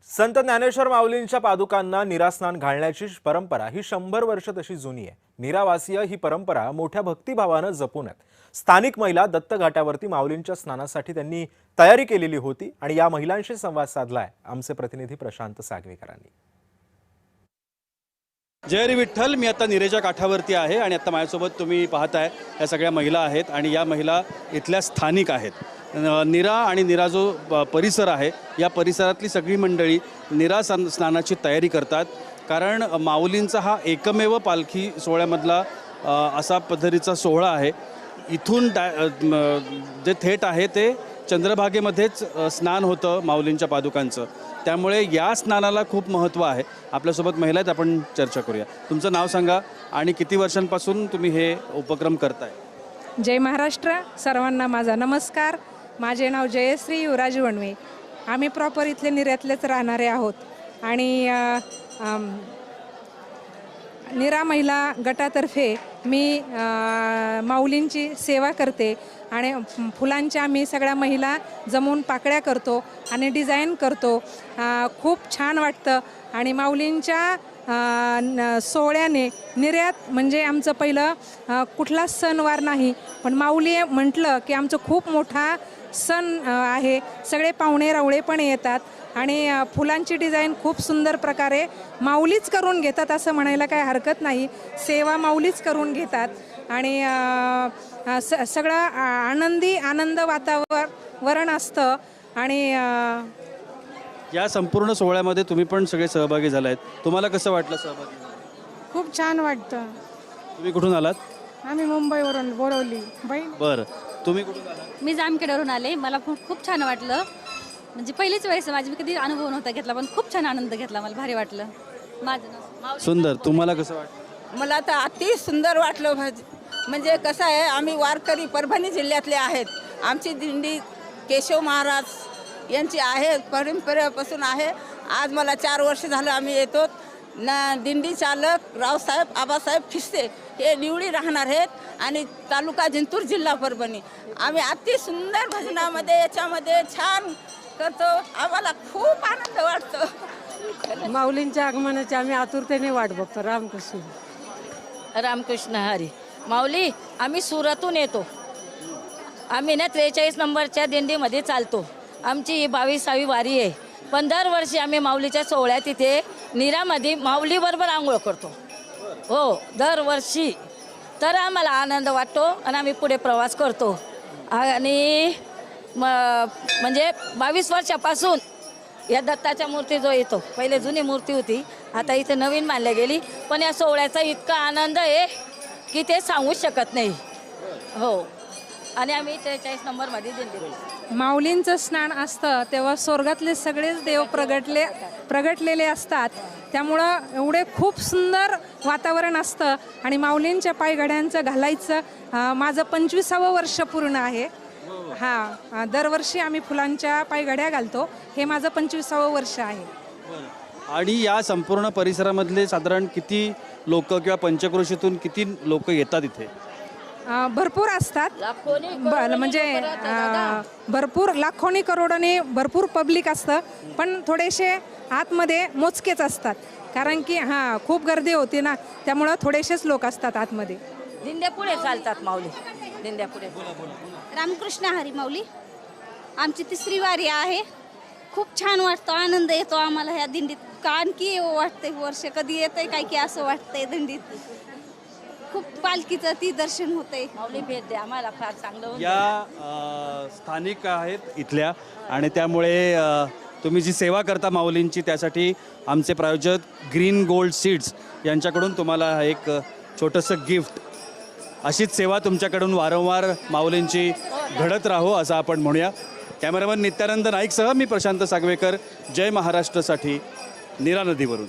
संत ज्ञानेश्वर माऊलींच्या पादुकांना निरास्नान घालण्याची परंपरा ही 100 वर्ष तशी जुनी आहे। निरावासीय ही परंपरा मोठ्या भक्तिभावाने जपून आहेत। स्थानिक महिला दत्त घाटावरती माऊलींच्या स्नानासाठी त्यांनी तयारी केलेली होती आणि या महिलांशी संवाद साधलाय आमचे प्रतिनिधी प्रशांत सागवेकरांनी। जय हरी विठ्ठल। मी आता निरेच्या काठावरती आहे आणि आता माझ्यासोबत तुम्ही पाहताय या सगळ्या महिला आहेत आणि या महिला इथल्या स्थानिक आहेत। निरा आणि निरा जो परिसर आहे या परिसरातली सगळी मंडळी निरा स्नानाची तयारी करतात, कारण माऊलींचा हा एकमेव पालखी सोहळ्यामधला असा पद्धतीचा सोहळा आहे। इथून जे थेट आहे ते चंद्रभागेमध्येच स्नान होतं माऊलींच्या पादुकांचं, त्यामुळे या स्नानाला खूप महत्त्व आहे। आपल्यासोबत महिला आहेत, आपण चर्चा करूया। तुमचं नाव सांगा आणि किती वर्षांपासून तुम्ही हे उपक्रम करताय? जय महाराष्ट्र। सर्वांना माझा नमस्कार। माझे नाव जयश्री युवराज वणवे। आम्ही प्रॉपर इथले निऱ्यातलेच राहणारे आहोत आणि निरा महिला गटातर्फे मी माऊलींची सेवा करते आणि फुलांच्या आम्ही सगळ्या महिला जमून पाकळ्या करतो आणि डिझाईन करतो। खूप छान वाटतं आणि माऊलींच्या सोहळ्याने निर्यात म्हणजे आमचं पहिलं कुठला सणवार नाही, पण माऊली म्हटलं की आमचं खूप मोठा सण आहे। सगळे पाहुणे रावळे पण येतात आणि फुलांची डिझाईन खूप सुंदर प्रकारे माऊलीच करून घेतात असं म्हणायला काही हरकत नाही। सेवा माऊलीच करून घेतात आणि सगळं आनंद वातावरण असतं आणि या संपूर्ण सोहळ्यामध्ये तुम्ही पण सगळे सहभागी झाले आहेत। तुम्हाला कसं वाटलं सहभागी? खूप छान वाटतं। तुम्ही कुठून आलात? आम्ही मुंबईवरून बोरवली बहीण। बरं, तुम्ही कुठून आलात? मी जामखेडवरून आले। मला खूप छान वाटलं, म्हणजे पहिलीच वेळेस माझी, मी कधी अनुभव नव्हता घेतला, पण खूप छान आनंद घेतला, मला भारी वाटलं। माझं सुंदर। तुम्हाला कसं वाटलं? मला तर अति सुंदर वाटलं। म्हणजे कसं आहे, आम्ही वारकरी परभणी जिल्ह्यातले आहेत। आमची दिंडी केशव महाराज यांची आहे, परंपरेपासून आहे। आज मला 4 वर्ष झालं आम्ही येतो ना। दिंडी चालक रावसाहेब आबासाहेब खिस्ते हे निवडी राहणार आहेत आणि तालुका जिंतूर जिल्हा परभणी। आम्ही अति सुंदर भजनामध्ये याच्यामध्ये छान करतो, आम्हाला खूप आनंद वाटतो। माऊलींच्या आगमनाची आम्ही आतुरतेने वाट बघतो। रामकृष्ण हरी। माऊली, आम्ही सुरातून येतो। आम्ही ना 43 नंबरच्या दिंडीमध्ये चालतो। आमची ही 22वी वारी आहे, पण दरवर्षी आम्ही माऊलीच्या सोहळ्यात इथे निरामध्ये माऊलीबरोबर आंघोळ करतो। हो, दरवर्षी। तर आम्हाला आनंद वाटतो आणि आम्ही पुढे प्रवास करतो। आणि म्हणजे 22 वर्षापासून या दत्ताच्या मूर्ती जो येतो, पहिले जुनी मूर्ती होती, आता इथे नवीन मानल्या गेली, पण या सोहळ्याचा इतका आनंद आहे की ते सांगू शकत नाही। हो, आणि आम्ही 43 नंबरमध्ये दिंडी। माऊलींचं स्नान असतं तेव्हा स्वर्गातले सगळेच देव प्रगटलेले असतात, त्यामुळं एवढे खूप सुंदर वातावरण असतं आणि माऊलींच्या पायघड्यांचं घालायचं माझं 25वं वर्ष पूर्ण आहे। हां, दरवर्षी आम्ही फुलांच्या पायघड्या घालतो, हे माझं 25वं वर्ष आहे। आणि या संपूर्ण परिसरामधले साधारण किती लोक किंवा पंचक्रोशीतून किती लोक येतात इथे? भरपूर असतात, म्हणजे भरपूर लाखोनी करोडोनी भरपूर पब्लिक असतं, पण थोडेसे आतमध्ये मोजकेच असतात, कारण की खूप गर्दी होती ना, त्यामुळं थोडेसेच लोक असतात आतमध्ये। दिंड्या पुढे चालतात माऊली, दिंड्या पुढे। रामकृष्ण हरी। माऊली आमची 3री वारी आहे। खूप छान वाटतं, आनंद येतो आम्हाला ह्या दिंडीत। आणखी वाटते वर्ष कधी येतंय काय की असं वाटतंय दिंडीत। खूप पालखीचं ती दर्शन होते, माऊली भेट द्या आम्हाला, फार चांगलं। या स्थानिक आहेत इथल्या आणि त्यामुळे तुम्ही जी सेवा करता माऊलींची, त्यासाठी आमचे प्रायोजक ग्रीन गोल्ड सीड्स यांच्याकडून तुम्हाला एक छोटंसं गिफ्ट। अशीच सेवा तुमच्याकडून वारंवार माऊलींची घडत राहो असं आपण म्हणूया। कॅमेरामन नित्यानंद नाईकसह मी प्रशांत सागवेकर, जय महाराष्ट्रसाठी निरा नदीवरून।